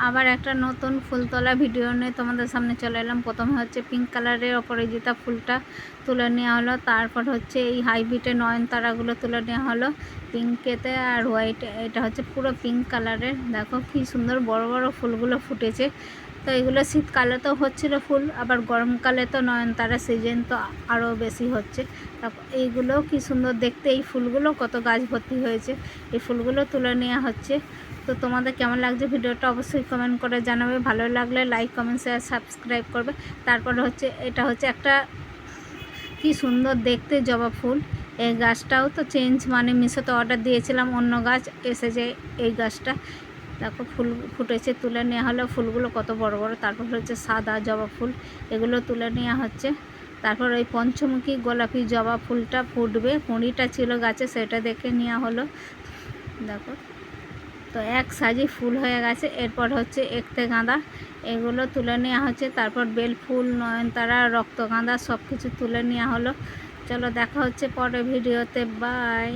আবার একটা নতুন ফুল তোলা ভিডিও নিয়ে তোমাদের সামনে চলে এলাম। প্রথমে হচ্ছে পিঙ্ক কালারের অপরাজিতা ফুলটা তুলে নেওয়া হলো, তারপর হচ্ছে এই হাইব্রিডের নয়নতারাগুলো তুলে নেওয়া হলো পিঙ্কেতে আর হোয়াইটে। এটা হচ্ছে পুরো পিঙ্ক কালারের, দেখো কি সুন্দর বড় বড় ফুলগুলো ফুটেছে। তো এগুলো শীতকালে তো হচ্ছিল ফুল, আবার গরমকালে তো নয়নতারা সিজন তো আরও বেশি হচ্ছে। তারপর এইগুলোও কি সুন্দর দেখতে, এই ফুলগুলো কত গাছ ভর্তি হয়েছে, এই ফুলগুলো তুলে নেওয়া হচ্ছে। তো তোমাদের কেমন লাগছে ভিডিওটা অবশ্যই কমেন্ট করে জানাবে, ভালো লাগলে লাইক কমেন্ট শেয়ার সাবস্ক্রাইব করবে। তারপরে হচ্ছে এটা হচ্ছে একটা কি সুন্দর দেখতে জবা ফুল। এই গাছটাও তো চেঞ্জ, মানে মিশোতে অর্ডার দিয়েছিলাম, অন্য গাছ এসেছে এই গাছটা। দেখো ফুল ফুটেছে, তুলে নেওয়া হলো। ফুলগুলো কত বড় বড়। তারপর হচ্ছে সাদা জবা ফুল, এগুলো তুলে নেওয়া হচ্ছে। তারপর ওই পঞ্চমুখী গোলাপি জবা ফুলটা ফুটবে, কুঁড়িটা ছিল গাছে, সেটা দেখে নেওয়া হলো। দেখো তো এক সাজি ফুল হয়ে গেছে। এরপর হচ্ছে একতে গাঁদা, এগুলো তুলে নেওয়া হচ্ছে। তারপর বেল ফুল, নয়নতারা, রক্তগাঁদা সব কিছু তুলে নেওয়া হলো। চলো দেখা হচ্ছে পরে ভিডিওতে, বাই।